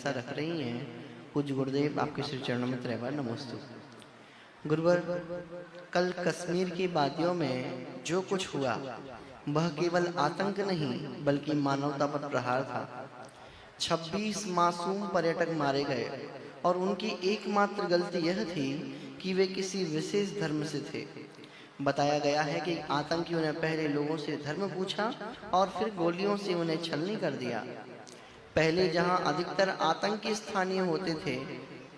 जिज्ञासा रख रही हैं, पूज्य गुरुदेव आपके श्री चरणों में त्रैवार नमोस्तु। गुरुवर, कल कश्मीर की वादियों में जो कुछ हुआ वह केवल आतंक नहीं बल्कि मानवता पर प्रहार था। 26 मासूम पर्यटक मारे गए और उनकी एकमात्र गलती यह थी कि वे किसी विशेष धर्म से थे। बताया गया है कि आतंकियों ने पहले लोगों से धर्म पूछा और फिर गोलियों से उन्हें छलनी कर दिया। पहले जहां अधिकतर आतंकी स्थानीय होते थे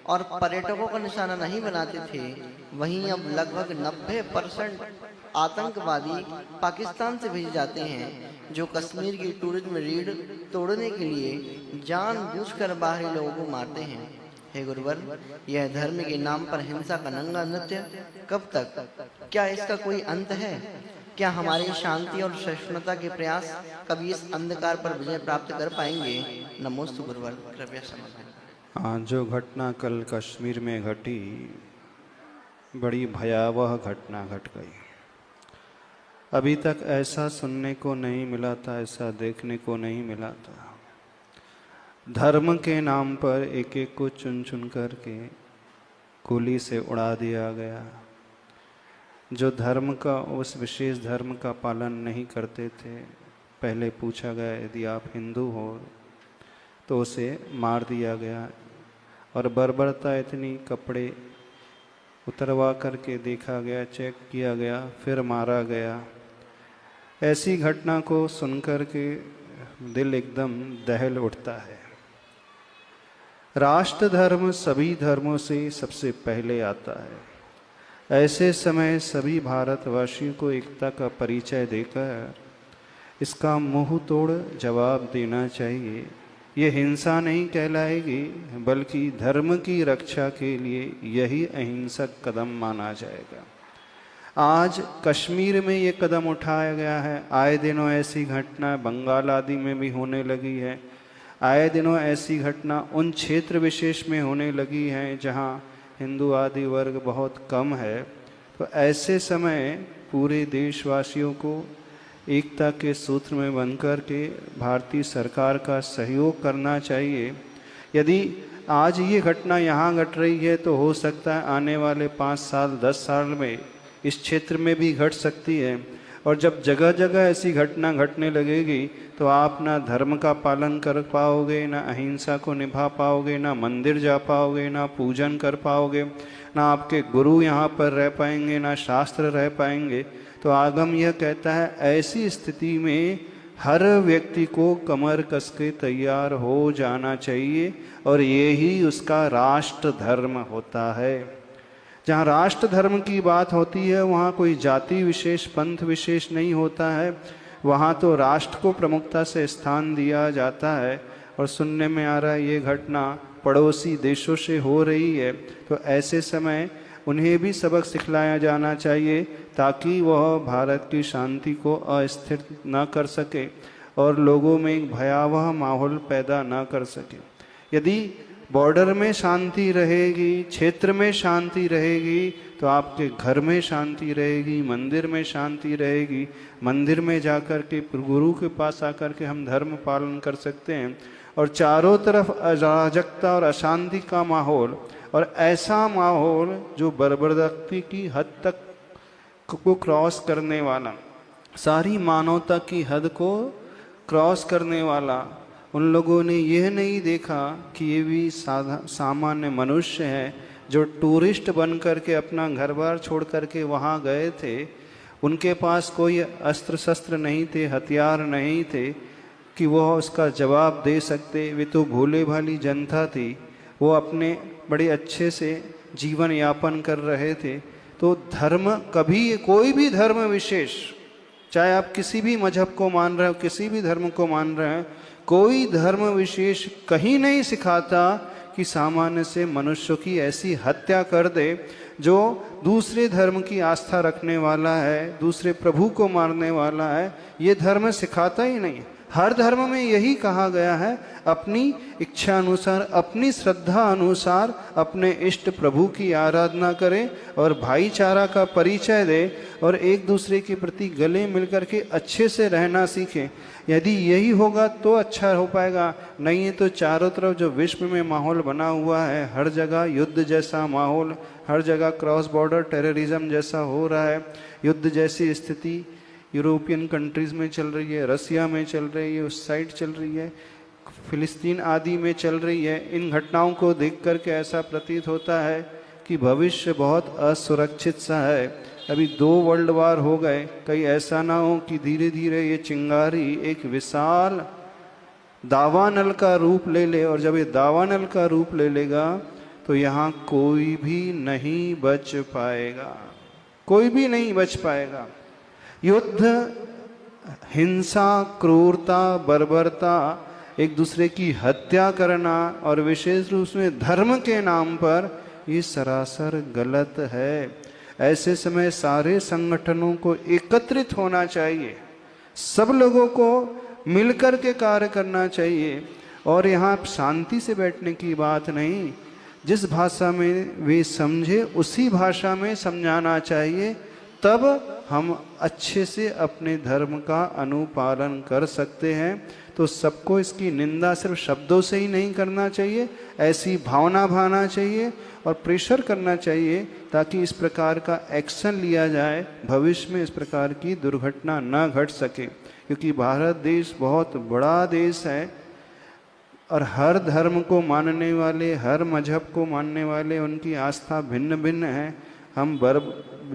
और पर्यटकों का निशाना नहीं बनाते थे, वहीं अब लगभग 90% आतंकवादी पाकिस्तान से भेजे जाते हैं, जो कश्मीर की टूरिज्म रीढ़ तोड़ने के लिए जानबूझकर बाहरी लोगों को मारते हैं। हे गुरुवर, यह धर्म के नाम पर हिंसा का नंगा नृत्य कब तक? क्या इसका कोई अंत है? क्या हमारी शांति और सहिष्णुता के प्रयास कभी इस अंधकार पर विजय प्राप्त कर पाएंगे? नमोस्तु गुरुवर, कृपया समझाएं। जो घटना कल कश्मीर में घटी, बड़ी भयावह घटना घट गई। अभी तक ऐसा सुनने को नहीं मिला था, ऐसा देखने को नहीं मिला था। धर्म के नाम पर एक एक को चुन चुन करके गोली से उड़ा दिया गया। जो धर्म का, उस विशेष धर्म का पालन नहीं करते थे, पहले पूछा गया यदि आप हिंदू हो तो उसे मार दिया गया। और बर्बरता इतनी, कपड़े उतरवा करके देखा गया, चेक किया गया, फिर मारा गया। ऐसी घटना को सुनकर के दिल एकदम दहल उठता है। राष्ट्र धर्म सभी धर्मों से सबसे पहले आता है। ऐसे समय सभी भारतवासियों को एकता का परिचय देकर इसका मुंह तोड़ जवाब देना चाहिए। ये हिंसा नहीं कहलाएगी, बल्कि धर्म की रक्षा के लिए यही अहिंसक कदम माना जाएगा। आज कश्मीर में ये कदम उठाया गया है। आए दिनों ऐसी घटना बंगाल आदि में भी होने लगी है। आए दिनों ऐसी घटना उन क्षेत्र विशेष में होने लगी हैं जहां हिंदू आदि वर्ग बहुत कम है। तो ऐसे समय पूरे देशवासियों को एकता के सूत्र में बनकर के भारतीय सरकार का सहयोग करना चाहिए। यदि आज ये घटना यहाँ घट रही है तो हो सकता है आने वाले 5 साल 10 साल में इस क्षेत्र में भी घट सकती है। और जब जगह जगह ऐसी घटना घटने लगेगी तो आप ना धर्म का पालन कर पाओगे, ना अहिंसा को निभा पाओगे, ना मंदिर जा पाओगे, ना पूजन कर पाओगे, ना आपके गुरु यहाँ पर रह पाएंगे, ना शास्त्र रह पाएंगे। तो आगम यह कहता है ऐसी स्थिति में हर व्यक्ति को कमर कस के तैयार हो जाना चाहिए और यही उसका राष्ट्र धर्म होता है। जहाँ राष्ट्र धर्म की बात होती है वहाँ कोई जाति विशेष, पंथ विशेष नहीं होता है। वहाँ तो राष्ट्र को प्रमुखता से स्थान दिया जाता है। और सुनने में आ रहा है ये घटना पड़ोसी देशों से हो रही है, तो ऐसे समय उन्हें भी सबक सिखलाया जाना चाहिए ताकि वह भारत की शांति को अस्थिर न कर सके और लोगों में एक भयावह माहौल पैदा न कर सके। यदि बॉर्डर में शांति रहेगी, क्षेत्र में शांति रहेगी, तो आपके घर में शांति रहेगी, मंदिर में शांति रहेगी। मंदिर में जाकर के गुरु के पास आकर के हम धर्म पालन कर सकते हैं। और चारों तरफ अराजकता और अशांति का माहौल, और ऐसा माहौल जो बर्बरता की हद तक को क्रॉस करने वाला, सारी मानवता की हद को क्रॉस करने वाला, उन लोगों ने यह नहीं देखा कि ये भी सामान्य मनुष्य हैं जो टूरिस्ट बन करके अपना घर बार छोड़ करके वहाँ गए थे। उनके पास कोई अस्त्र शस्त्र नहीं थे, हथियार नहीं थे कि वह उसका जवाब दे सकते। वे तो भोले भाली जनता थी, वो अपने बड़े अच्छे से जीवन यापन कर रहे थे। तो धर्म कभी, कोई भी धर्म विशेष, चाहे आप किसी भी मजहब को मान रहे हो, किसी भी धर्म को मान रहे हैं, कोई धर्म विशेष कहीं नहीं सिखाता कि सामान्य से मनुष्य की ऐसी हत्या कर दे जो दूसरे धर्म की आस्था रखने वाला है, दूसरे प्रभु को मारने वाला है। ये धर्म सिखाता ही नहीं। हर धर्म में यही कहा गया है, अपनी इच्छा अनुसार, अपनी श्रद्धा अनुसार अपने इष्ट प्रभु की आराधना करें और भाईचारा का परिचय दे और एक दूसरे के प्रति गले मिलकर के अच्छे से रहना सीखें। यदि यही होगा तो अच्छा हो पाएगा, नहीं है तो चारों तरफ जो विश्व में माहौल बना हुआ है, हर जगह युद्ध जैसा माहौल, हर जगह क्रॉस बॉर्डर टेररिज्म जैसा हो रहा है, युद्ध जैसी स्थिति यूरोपियन कंट्रीज़ में चल रही है, रसिया में चल रही है, उस साइड चल रही है, फिलिस्तीन आदि में चल रही है। इन घटनाओं को देख करके ऐसा प्रतीत होता है कि भविष्य बहुत असुरक्षित सा है। अभी 2 वर्ल्ड वार हो गए, कहीं ऐसा ना हो कि धीरे धीरे ये चिंगारी एक विशाल दावानल का रूप ले ले, और जब ये दावानल का रूप ले लेगा तो यहाँ कोई भी नहीं बच पाएगा, कोई भी नहीं बच पाएगा। युद्ध, हिंसा, क्रूरता, बर्बरता, एक दूसरे की हत्या करना और विशेष रूप में धर्म के नाम पर, ये सरासर गलत है। ऐसे समय सारे संगठनों को एकत्रित होना चाहिए, सब लोगों को मिलकर के कार्य करना चाहिए। और यहाँ शांति से बैठने की बात नहीं, जिस भाषा में वे समझे उसी भाषा में समझाना चाहिए, तब हम अच्छे से अपने धर्म का अनुपालन कर सकते हैं। तो सबको इसकी निंदा सिर्फ शब्दों से ही नहीं करना चाहिए, ऐसी भावना भाना चाहिए और प्रेशर करना चाहिए ताकि इस प्रकार का एक्शन लिया जाए, भविष्य में इस प्रकार की दुर्घटना न घट सके। क्योंकि भारत देश बहुत बड़ा देश है और हर धर्म को मानने वाले, हर मजहब को मानने वाले, उनकी आस्था भिन्न भिन्न है। हम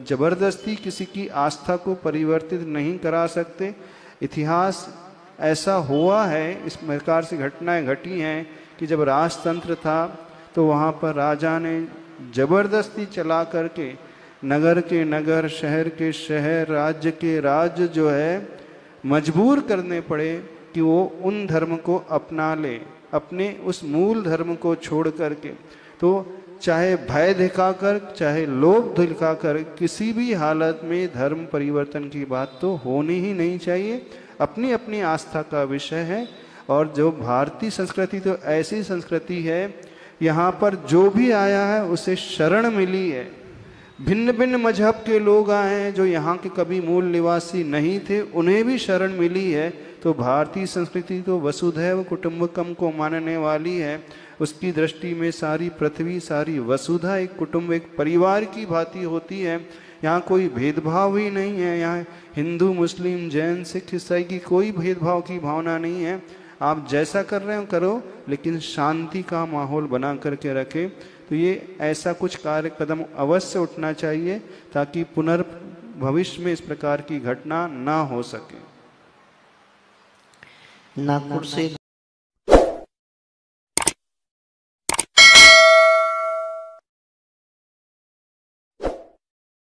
जबरदस्ती किसी की आस्था को परिवर्तित नहीं करा सकते। इतिहास ऐसा हुआ है, इस प्रकार से घटनाएं घटी हैं कि जब राजतंत्र था तो वहाँ पर राजा ने जबरदस्ती चला करके नगर के नगर, शहर के शहर, राज्य के राज्य जो है मजबूर करने पड़े कि वो उन धर्म को अपना ले, अपने उस मूल धर्म को छोड़ करके। तो चाहे भय दिखाकर, चाहे लोभ दिखाकर, किसी भी हालत में धर्म परिवर्तन की बात तो होनी ही नहीं चाहिए। अपनी अपनी आस्था का विषय है। और जो भारतीय संस्कृति तो ऐसी संस्कृति है, यहाँ पर जो भी आया है उसे शरण मिली है। भिन्न भिन्न मजहब के लोग आए हैं जो यहाँ के कभी मूल निवासी नहीं थे, उन्हें भी शरण मिली है। तो भारतीय संस्कृति तो वसुधैव कुटुंबकम को मानने वाली है। उसकी दृष्टि में सारी पृथ्वी, सारी वसुधा एक कुटुंब, एक परिवार की भांति होती है। यहाँ कोई भेदभाव ही नहीं है। यहाँ हिंदू, मुस्लिम, जैन, सिख, ईसाई की कोई भेदभाव की भावना नहीं है। आप जैसा कर रहे हो करो, लेकिन शांति का माहौल बना करके रखें। तो ये ऐसा कुछ कार्य कदम अवश्य उठना चाहिए ताकि भविष्य में इस प्रकार की घटना ना हो सके। नागपुर से